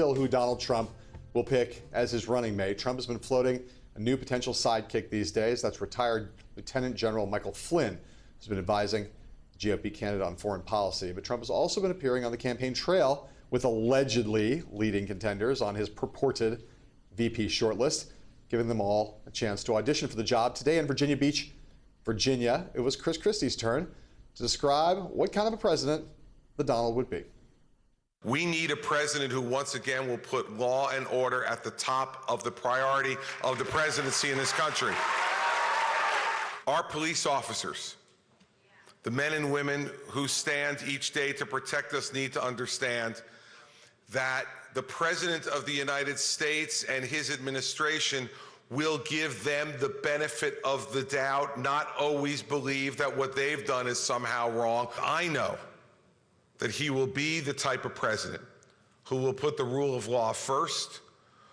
Who Donald Trump will pick as his running mate. Trump has been floating a new potential sidekick these days. That's retired Lieutenant General Michael Flynn, who's been advising GOP candidate on foreign policy. But Trump has also been appearing on the campaign trail with allegedly leading contenders on his purported VP shortlist, giving them all a chance to audition for the job. Today in Virginia Beach, Virginia, it was Chris Christie's turn to describe what kind of a president the Donald would be. We need a president who once again will put law and order at the top of the priority of the presidency in this country. Our police officers, the men and women who stand each day to protect us, need to understand that the President of the United States and his administration will give them the benefit of the doubt, not always believe that what they've done is somehow wrong. I know that he will be the type of president who will put the rule of law first,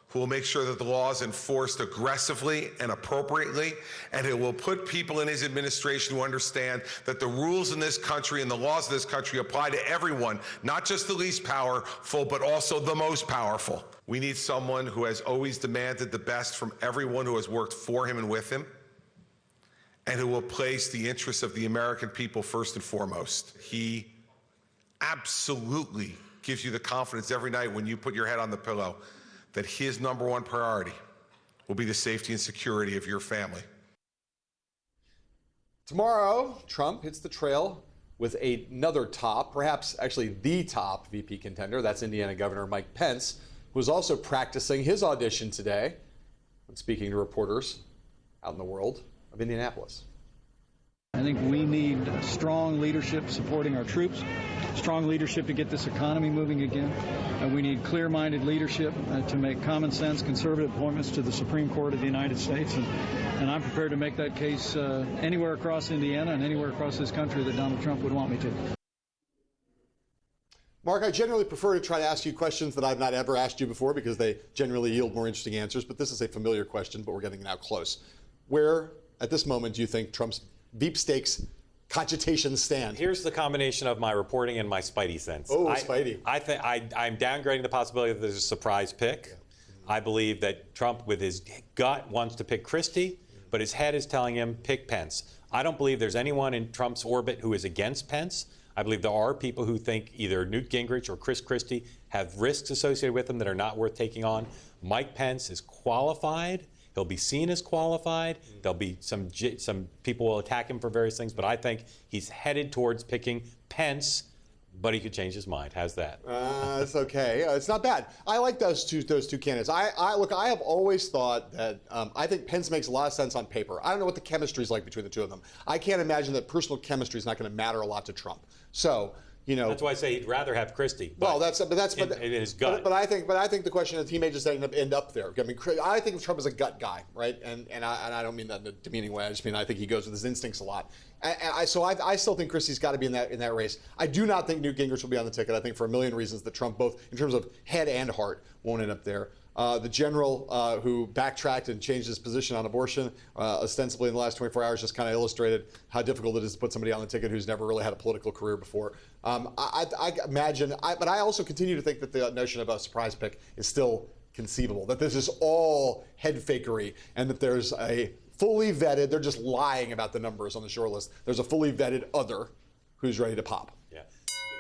who will make sure that the law is enforced aggressively and appropriately, and who will put people in his administration who understand that the rules in this country and the laws of this country apply to everyone, not just the least powerful, but also the most powerful. We need someone who has always demanded the best from everyone who has worked for him and with him, and who will place the interests of the American people first and foremost. He absolutely gives you the confidence every night when you put your head on the pillow that his number one priority will be the safety and security of your family. Tomorrow, Trump hits the trail with another top, perhaps actually the top VP contender. That's Indiana Governor Mike Pence, who is also practicing his audition today when speaking to reporters out in the world of Indianapolis. I think we need strong leadership supporting our troops, strong leadership to get this economy moving again. And we need clear-minded leadership to make common sense, conservative appointments to the Supreme Court of the United States. And I'm prepared to make that case anywhere across Indiana and anywhere across this country that Donald Trump would want me to. Mark, I generally prefer to try to ask you questions that I've not ever asked you before because they generally yield more interesting answers. But this is a familiar question, but we're getting now close. Where, at this moment, do you think Trump's Veep stakes cogitations stand? Here's the combination of my reporting and my Spidey sense. Oh, Spidey. I think I'm downgrading the possibility that there's a surprise pick. Yeah. I believe that Trump, with his gut, wants to pick Christie, but his head is telling him pick Pence. I don't believe there's anyone in Trump's orbit who is against Pence. I believe there are people who think either Newt Gingrich or Chris Christie have risks associated with them that are not worth taking on. Mike Pence is qualified. He'll be seen as qualified. There'll be some people will attack him for various things, but I think he's headed towards picking Pence, but he could change his mind. How's that? It's okay. It's not bad. I like those two candidates. Look, I have always thought that I think Pence makes a lot of sense on paper. I don't know what the chemistry is like between the two of them. I can't imagine that personal chemistry is not going to matter a lot to Trump. So, you know, that's why I say he'd rather have Christie. Well, that's in his gut. But I think the question is he may just end up there. I mean, I think of Trump as a gut guy, right? And I don't mean that in a demeaning way. I just mean I think he goes with his instincts a lot. So I still think Christie's got to be in that race. I do not think Newt Gingrich will be on the ticket. I think for a million reasons that Trump, both in terms of head and heart, won't end up there. The general who backtracked and changed his position on abortion, ostensibly in the last 24 hours, just kind of illustrated how difficult it is to put somebody on the ticket who's never really had a political career before. I imagine, but I also continue to think that the notion of a surprise pick is still conceivable, that this is all head fakery, and that there's a fully vetted, they're just lying about the numbers on the short list. There's a fully vetted other who's ready to pop. Yeah.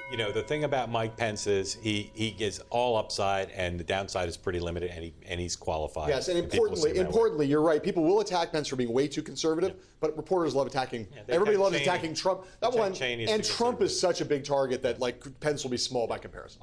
You know, the thing about Mike Pence is he is all upside, and the downside is pretty limited, and he's qualified. Yes, and importantly, you're right. People will attack Pence for being way too conservative, but reporters love attacking. Everybody loves attacking Trump. And Trump is such a big target that like Pence will be small by comparison.